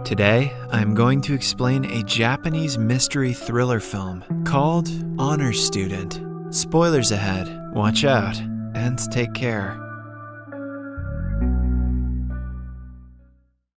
Today, I'm going to explain a Japanese mystery thriller film called Honor Student. Spoilers ahead, watch out, and take care.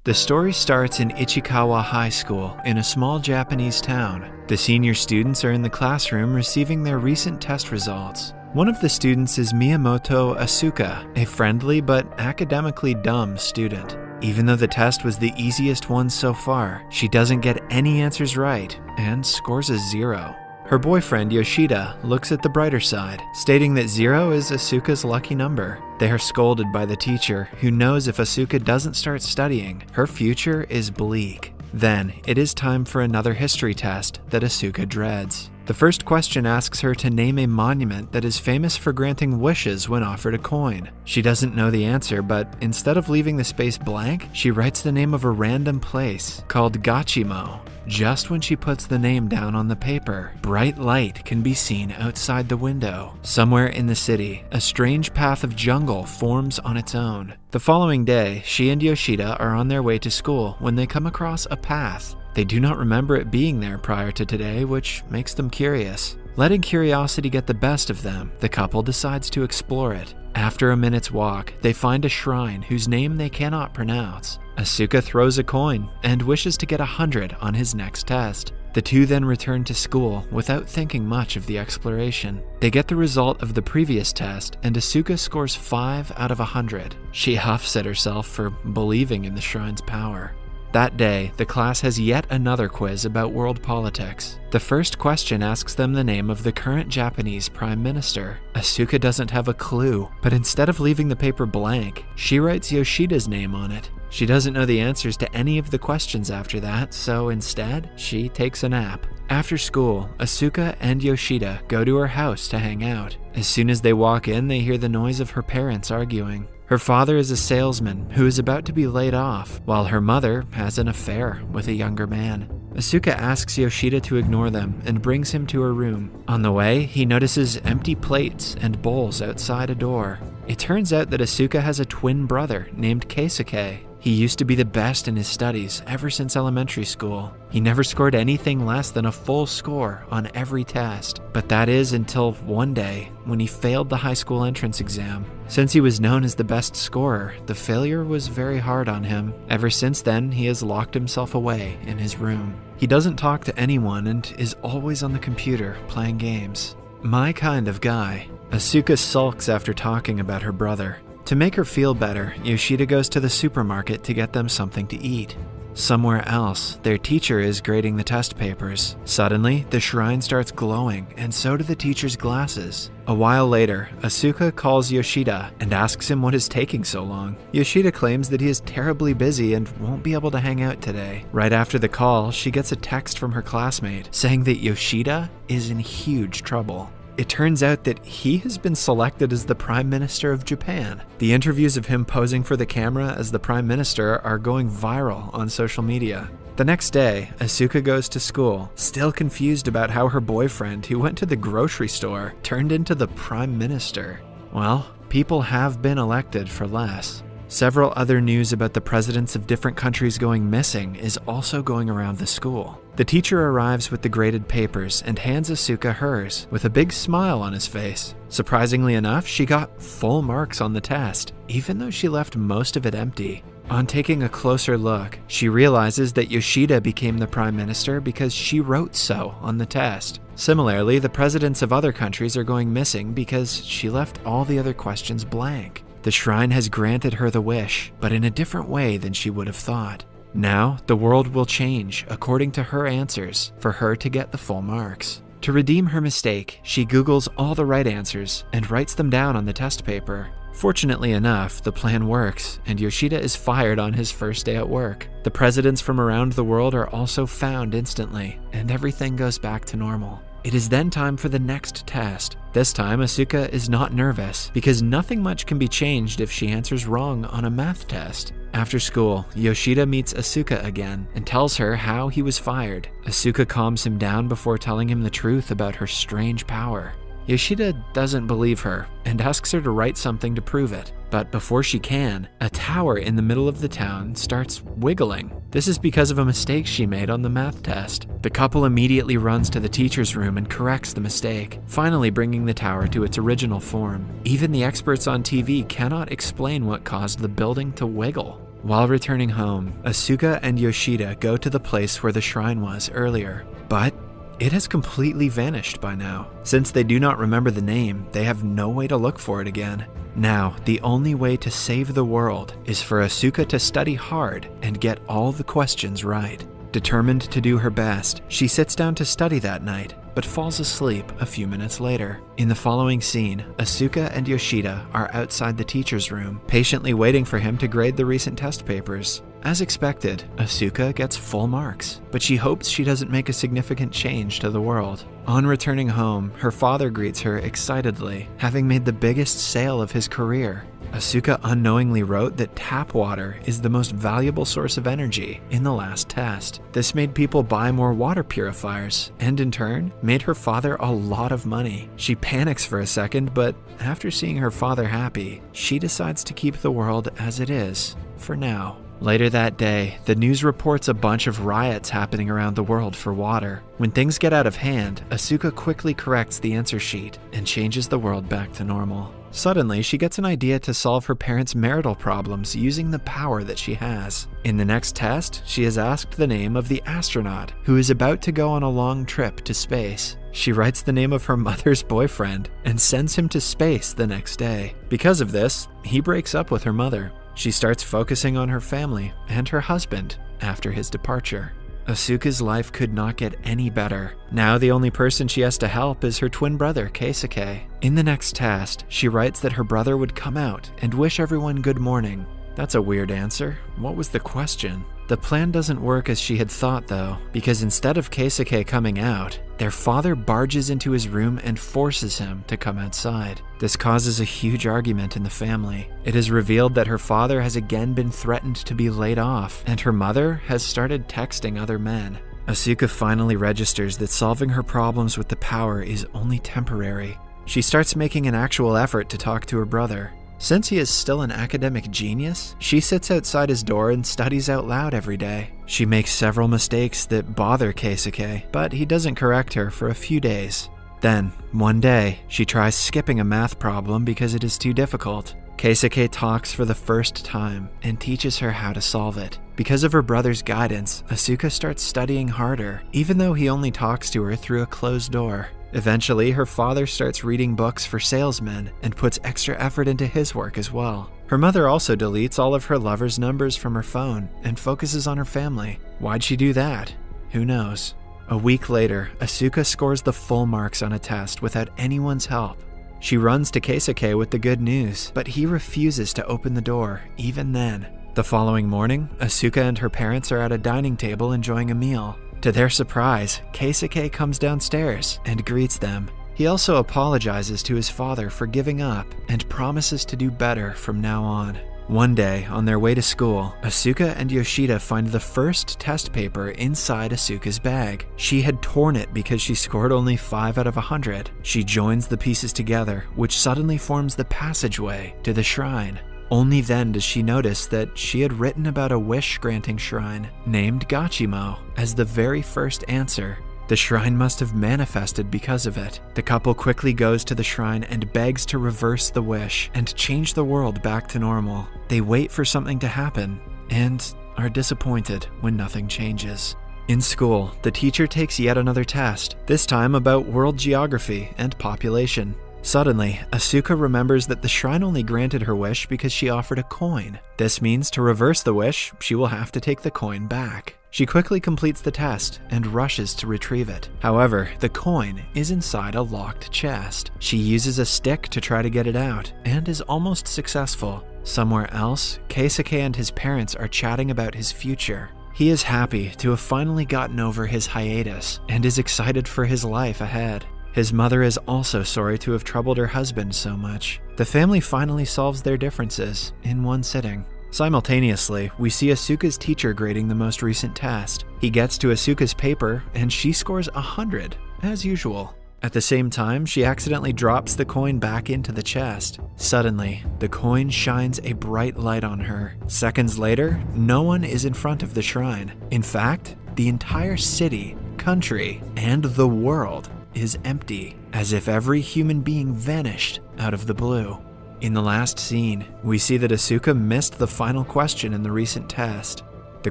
The story starts in Ichikawa High School in a small Japanese town. The senior students are in the classroom receiving their recent test results. One of the students is Miyamoto Asuka, a friendly but academically dumb student. Even though the test was the easiest one so far, she doesn't get any answers right and scores a 0. Her boyfriend Yoshida looks at the brighter side, stating that 0 is Asuka's lucky number. They are scolded by the teacher, who knows if Asuka doesn't start studying, her future is bleak. Then, it is time for another history test that Asuka dreads. The first question asks her to name a monument that is famous for granting wishes when offered a coin. She doesn't know the answer, but instead of leaving the space blank, she writes the name of a random place called Gachimo. Just when she puts the name down on the paper, bright light can be seen outside the window. Somewhere in the city, a strange path of jungle forms on its own. The following day, she and Yoshida are on their way to school when they come across a path. They do not remember it being there prior to today, which makes them curious. Letting curiosity get the best of them, the couple decides to explore it. After a minute's walk, they find a shrine whose name they cannot pronounce. Asuka throws a coin and wishes to get 100 on his next test. The two then return to school without thinking much of the exploration. They get the result of the previous test, and Asuka scores 5 out of 100. She huffs at herself for believing in the shrine's power. That day, the class has yet another quiz about world politics. The first question asks them the name of the current Japanese prime minister. Asuka doesn't have a clue, but instead of leaving the paper blank, she writes Yoshida's name on it. She doesn't know the answers to any of the questions after that, so instead, she takes a nap. After school, Asuka and Yoshida go to her house to hang out. As soon as they walk in, they hear the noise of her parents arguing. Her father is a salesman who is about to be laid off, while her mother has an affair with a younger man. Asuka asks Yoshida to ignore them and brings him to her room. On the way, he notices empty plates and bowls outside a door. It turns out that Asuka has a twin brother named Keisuke. He used to be the best in his studies ever since elementary school. He never scored anything less than a full score on every test, but that is until one day when he failed the high school entrance exam. Since he was known as the best scorer, the failure was very hard on him. Ever since then, he has locked himself away in his room. He doesn't talk to anyone and is always on the computer playing games. My kind of guy. Asuka sulks after talking about her brother. To make her feel better, Yoshida goes to the supermarket to get them something to eat. Somewhere else, their teacher is grading the test papers. Suddenly, the shrine starts glowing, and so do the teacher's glasses. A while later, Asuka calls Yoshida and asks him what is taking so long. Yoshida claims that he is terribly busy and won't be able to hang out today. Right after the call, she gets a text from her classmate saying that Yoshida is in huge trouble. It turns out that he has been selected as the Prime Minister of Japan. The interviews of him posing for the camera as the Prime Minister are going viral on social media. The next day, Asuka goes to school, still confused about how her boyfriend, who went to the grocery store, turned into the Prime Minister. Well, people have been elected for less. Several other news about the presidents of different countries going missing is also going around the school. The teacher arrives with the graded papers and hands Asuka hers, with a big smile on his face. Surprisingly enough, she got full marks on the test, even though she left most of it empty. On taking a closer look, she realizes that Yoshida became the prime minister because she wrote so on the test. Similarly, the presidents of other countries are going missing because she left all the other questions blank. The shrine has granted her the wish, but in a different way than she would have thought. Now, the world will change according to her answers for her to get the full marks. To redeem her mistake, she Googles all the right answers and writes them down on the test paper. Fortunately enough, the plan works, and Yoshida is fired on his first day at work. The presidents from around the world are also found instantly, and everything goes back to normal. It is then time for the next test. This time, Asuka is not nervous because nothing much can be changed if she answers wrong on a math test. After school, Yoshida meets Asuka again and tells her how he was fired. Asuka calms him down before telling him the truth about her strange power. Yoshida doesn't believe her and asks her to write something to prove it. But before she can, a tower in the middle of the town starts wiggling. This is because of a mistake she made on the math test. The couple immediately runs to the teacher's room and corrects the mistake, finally bringing the tower to its original form. Even the experts on TV cannot explain what caused the building to wiggle. While returning home, Asuka and Yoshida go to the place where the shrine was earlier, but it has completely vanished by now. Since they do not remember the name, they have no way to look for it again. Now, the only way to save the world is for Asuka to study hard and get all the questions right. Determined to do her best, she sits down to study that night, but falls asleep a few minutes later. In the following scene, Asuka and Yoshida are outside the teacher's room, patiently waiting for him to grade the recent test papers. As expected, Asuka gets full marks, but she hopes she doesn't make a significant change to the world. On returning home, her father greets her excitedly, having made the biggest sale of his career. Asuka unknowingly wrote that tap water is the most valuable source of energy in the last test. This made people buy more water purifiers, and in turn, made her father a lot of money. She panics for a second, but after seeing her father happy, she decides to keep the world as it is, for now. Later that day, the news reports a bunch of riots happening around the world for water. When things get out of hand, Asuka quickly corrects the answer sheet and changes the world back to normal. Suddenly, she gets an idea to solve her parents' marital problems using the power that she has. In the next test, she is asked the name of the astronaut who is about to go on a long trip to space. She writes the name of her mother's boyfriend and sends him to space the next day. Because of this, he breaks up with her mother. She starts focusing on her family and her husband after his departure. Asuka's life could not get any better. Now the only person she has to help is her twin brother, Keisuke. In the next test, she writes that her brother would come out and wish everyone good morning. That's a weird answer. What was the question? The plan doesn't work as she had thought though, because instead of Keisuke coming out, their father barges into his room and forces him to come outside. This causes a huge argument in the family. It is revealed that her father has again been threatened to be laid off, and her mother has started texting other men. Asuka finally registers that solving her problems with the power is only temporary. She starts making an actual effort to talk to her brother. Since he is still an academic genius, she sits outside his door and studies out loud every day. She makes several mistakes that bother Keisuke, but he doesn't correct her for a few days. Then, one day, she tries skipping a math problem because it is too difficult. Keisuke talks for the first time and teaches her how to solve it. Because of her brother's guidance, Asuka starts studying harder, even though he only talks to her through a closed door. Eventually, her father starts reading books for salesmen and puts extra effort into his work as well. Her mother also deletes all of her lover's numbers from her phone and focuses on her family. Why'd she do that? Who knows? A week later, Asuka scores the full marks on a test without anyone's help. She runs to Keisuke with the good news, but he refuses to open the door, even then. The following morning, Asuka and her parents are at a dining table enjoying a meal. To their surprise, Keisuke comes downstairs and greets them. He also apologizes to his father for giving up and promises to do better from now on. One day, on their way to school, Asuka and Yoshida find the first test paper inside Asuka's bag. She had torn it because she scored only 5 out of 100. She joins the pieces together, which suddenly forms the passageway to the shrine. Only then does she notice that she had written about a wish-granting shrine named Gachimo as the very first answer. The shrine must have manifested because of it. The couple quickly goes to the shrine and begs to reverse the wish and change the world back to normal. They wait for something to happen and are disappointed when nothing changes. In school, the teacher takes yet another test, this time about world geography and population. Suddenly, Asuka remembers that the shrine only granted her wish because she offered a coin. This means to reverse the wish, she will have to take the coin back. She quickly completes the test and rushes to retrieve it. However, the coin is inside a locked chest. She uses a stick to try to get it out and is almost successful. Somewhere else, Keisuke and his parents are chatting about his future. He is happy to have finally gotten over his hiatus and is excited for his life ahead. His mother is also sorry to have troubled her husband so much. The family finally solves their differences in one sitting. Simultaneously, we see Asuka's teacher grading the most recent test. He gets to Asuka's paper and she scores 100, as usual. At the same time, she accidentally drops the coin back into the chest. Suddenly, the coin shines a bright light on her. Seconds later, no one is in front of the shrine. In fact, the entire city, country, and the world is empty, as if every human being vanished out of the blue. In the last scene, we see that Asuka missed the final question in the recent test. The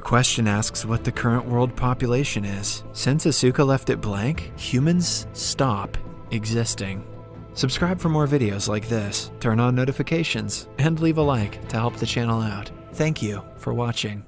question asks what the current world population is. Since Asuka left it blank, humans stop existing. Subscribe for more videos like this, turn on notifications, and leave a like to help the channel out. Thank you for watching.